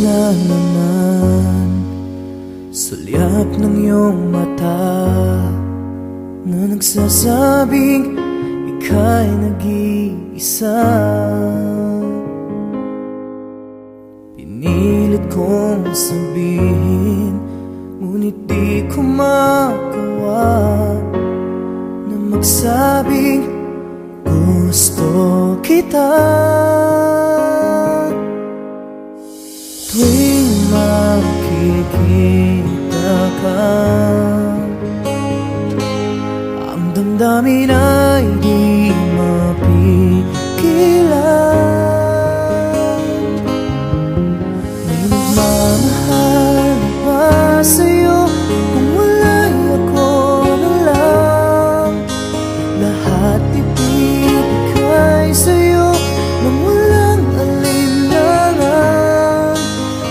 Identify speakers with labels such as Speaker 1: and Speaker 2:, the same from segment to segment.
Speaker 1: na naman sulyap ng iyong mata na nagsasabing ika'y nag-iisa. Pinilit kong sabihin, ngunit di ko magawa na magsabing gusto kita. Tuwing makikita ka, ang damdamin ay di mapigilan. May nagmamahal na ba sa'yo kung wala'y ako na lang? Lahat ibibigay sa'yo nang walang alinlangan.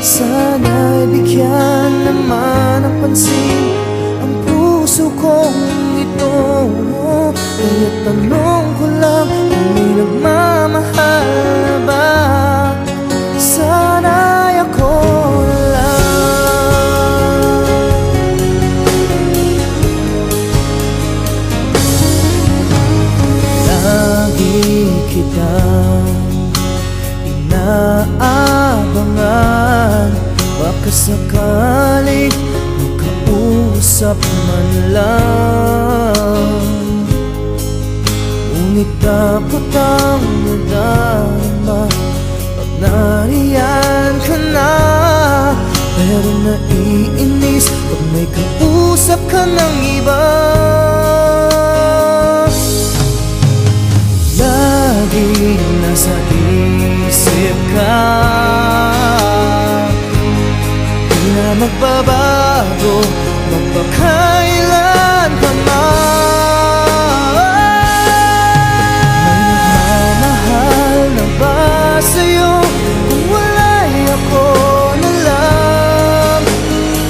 Speaker 1: Sana'y bigyan naman ng pansin ang puso kong ito. Kaya tanong ko lang kung may nagmamahal na ba? Sana'y ako lang. Lagi kitang inaabangan, baka sakaling makausap man lang. Ngunit dapat ang nadama pag nariyan ka na. Pero naiinis pag may kausap ka ng iba. Lagi nasa isip ka, di na magbabago magpakailan pa man. May nagmamahal na ba sa'yo kung wala'y ako na lang?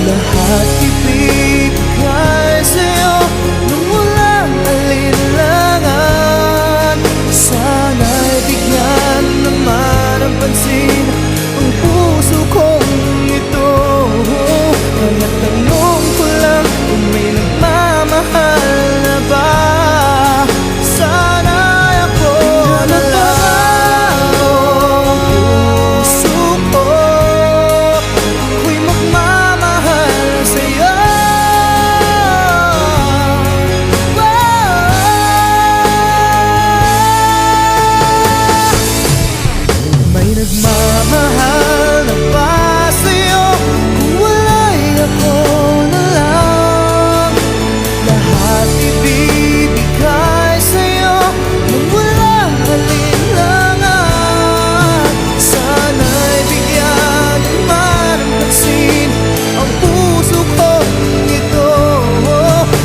Speaker 1: Lahat ibibigay sa'yo nung walang alinlangan. Sana'y bigyan naman ng pansin ang puso kong ito. Kaya tanong ko lang kung may nagmamahal na ba? Sana'y ako na lang. Puso ko ako'y magmamahal sa'yo. May nagmamahal na ba sa'yo kung wala'y ako na lang? Lahat ibibigay sa'yo nang walang alinlangan. Sana'y bigyan naman ng pansin ang puso kong ito.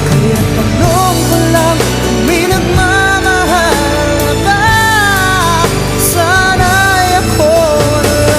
Speaker 1: Kaya tanong ko lang kung may nagmamahal na ba? Sana'y ako na lang.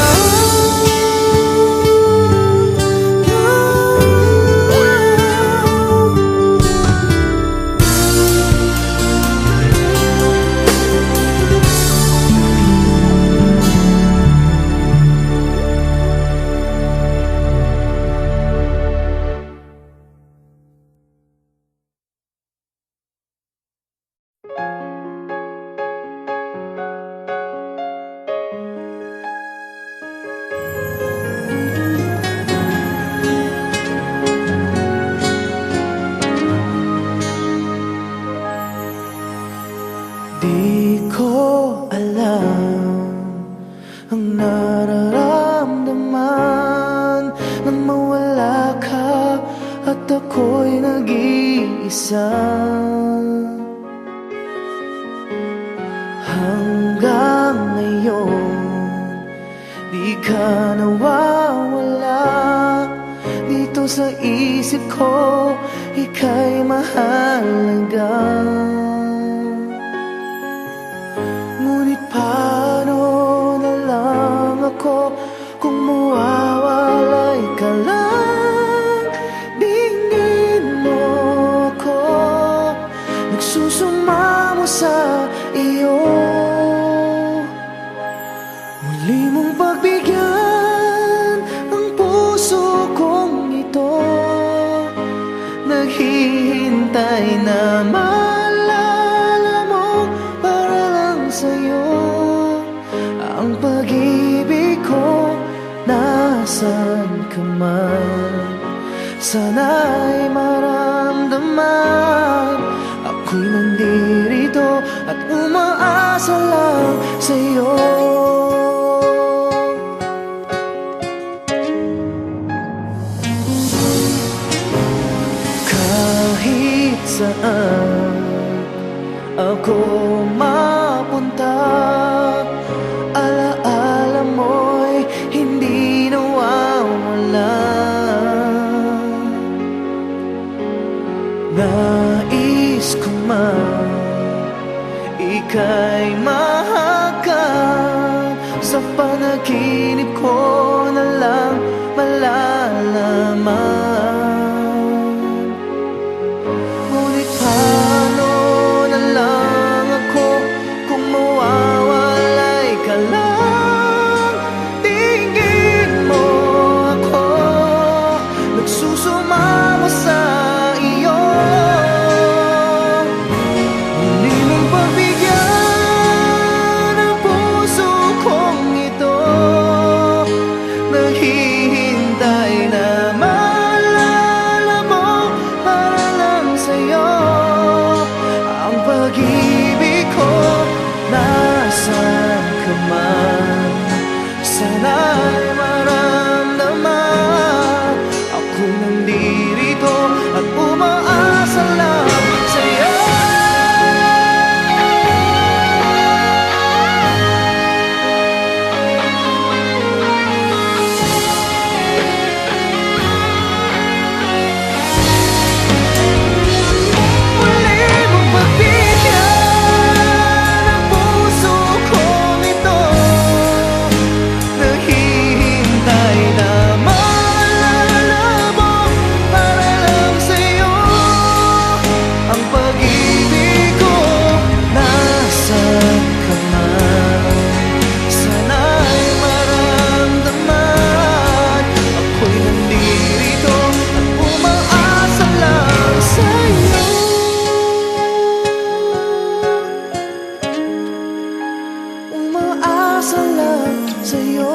Speaker 1: Di ko alam ang nararamdaman nang mawala ka at ako'y nag-iisa. Hanggang ngayon di ka nawawala dito sa isip ko, ika'y mahalaga. Ngunit paano na lang ako kung mawawalay ka lang? Dingin mo ako, nagsusumamo sa iyo. Muli mong pagbigyan pag-ibig ko, nasan ka man? Sana'y maramdaman ako'y nandirito at umaasa lang sa'yo. Kahit saan ako mapunta, alaala mo'y hindi nawawala. Nais ko man ika'y mahagan, sa panaginip ko na lang malalaman. Ngunit paano na lang ako kung mawawalay ka lang? Tingin mo ako nagsusumama sa iyo. Hindi mong pagbigyan ang puso kong ito, naghihintay na maalala mo para lang sa'yo. Ang pag-ibig ko, nasan ka man? Sana'y maramdaman ako'y nandirito at umaasa lang sa'yo. Muli mong pagbigyan ang puso kong ito, naghihintay na maalala mo para lang sa'yo. Ang pag-ibig ko, nasan ka man? Sana'y maramdaman ako'y nandirito at umaasa lang sa'yo. Umaasa lang sa'yo.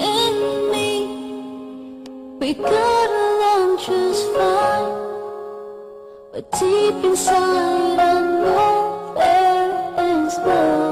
Speaker 2: And me, we got along just fine, but deep inside I know there is more.